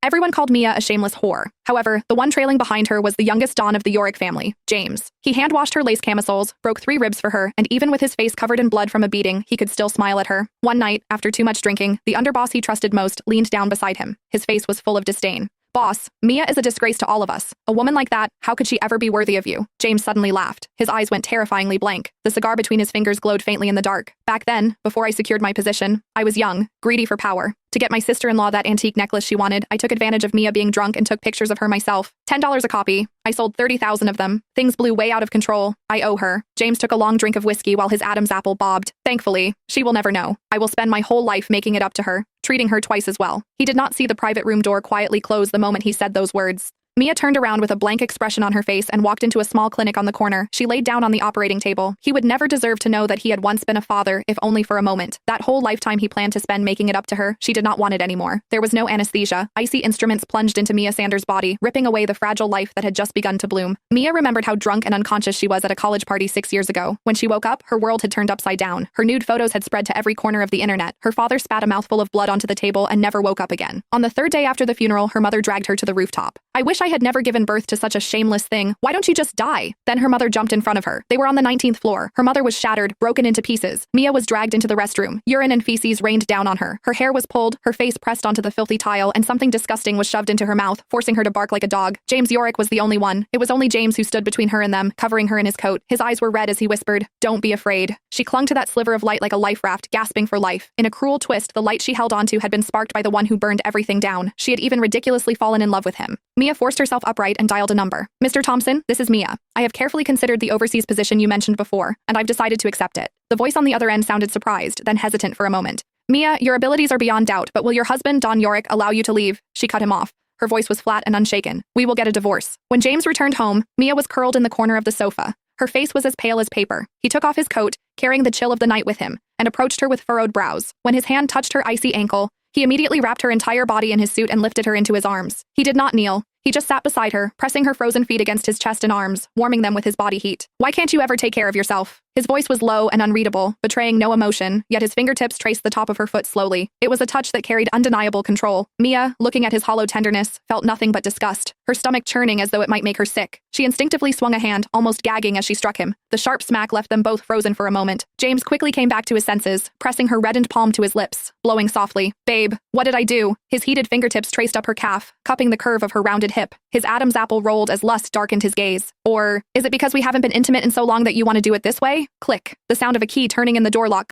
Everyone called Mia a shameless whore. However, the one trailing behind her was the youngest Don of the Yorick family, James. He hand-washed her lace camisoles, broke 3 ribs for her, and even with his face covered in blood from a beating, he could still smile at her. One night, after too much drinking, the underboss he trusted most leaned down beside him. His face was full of disdain. "Boss, Mia is a disgrace to all of us. A woman like that, how could she ever be worthy of you?" James suddenly laughed. His eyes went terrifyingly blank. The cigar between his fingers glowed faintly in the dark. "Back then, before I secured my position, I was young, greedy for power. To get my sister-in-law that antique necklace she wanted, I took advantage of Mia being drunk and took pictures of her myself. $10 a copy. I sold 30,000 of them. Things blew way out of control. I owe her." James took a long drink of whiskey while his Adam's apple bobbed. "Thankfully, she will never know. I will spend my whole life making it up to her, treating her twice as well." He did not see the private room door quietly close the moment he said those words. Mia turned around with a blank expression on her face and walked into a small clinic on the corner. She laid down on the operating table. He would never deserve to know that he had once been a father, if only for a moment. That whole lifetime he planned to spend making it up to her, she did not want it anymore. There was no anesthesia. Icy instruments plunged into Mia Sanders' body, ripping away the fragile life that had just begun to bloom. Mia remembered how drunk and unconscious she was at a college party 6 years ago. When she woke up, her world had turned upside down. Her nude photos had spread to every corner of the internet. Her father spat a mouthful of blood onto the table and never woke up again. On the 3rd day after the funeral, her mother dragged her to the rooftop. "I wish I had never given birth to such a shameless thing. Why don't you just die?" Then her mother jumped in front of her. They were on the 19th floor. Her mother was shattered, broken into pieces. Mia was dragged into the restroom. Urine and feces rained down on her. Her hair was pulled, her face pressed onto the filthy tile, and something disgusting was shoved into her mouth, forcing her to bark like a dog. James Yorick was the only one. It was only James who stood between her and them, covering her in his coat. His eyes were red as he whispered, "Don't be afraid." She clung to that sliver of light like a life raft, gasping for life. In a cruel twist, the light she held onto had been sparked by the one who burned everything down. She had even ridiculously fallen in love with him. Mia forced herself upright and dialed a number. "Mr. Thompson, this is Mia. I have carefully considered the overseas position you mentioned before, and I've decided to accept it." The voice on the other end sounded surprised, then hesitant for a moment. "Mia, your abilities are beyond doubt, but will your husband, Don Yorick, allow you to leave?" She cut him off. Her voice was flat and unshaken. "We will get a divorce." When James returned home, Mia was curled in the corner of the sofa. Her face was as pale as paper. He took off his coat, carrying the chill of the night with him, and approached her with furrowed brows. When his hand touched her icy ankle, he immediately wrapped her entire body in his suit and lifted her into his arms. He did not kneel. He just sat beside her, pressing her frozen feet against his chest and arms, warming them with his body heat. "Why can't you ever take care of yourself?" His voice was low and unreadable, betraying no emotion, yet his fingertips traced the top of her foot slowly. It was a touch that carried undeniable control. Mia, looking at his hollow tenderness, felt nothing but disgust, her stomach churning as though it might make her sick. She instinctively swung a hand, almost gagging as she struck him. The sharp smack left them both frozen for a moment. James quickly came back to his senses, pressing her reddened palm to his lips, blowing softly. "Babe, what did I do?" His heated fingertips traced up her calf, cupping the curve of her rounded hip. His Adam's apple rolled as lust darkened his gaze. "Or is it because we haven't been intimate in so long that you want to do it this way?" Click. The sound of a key turning in the door lock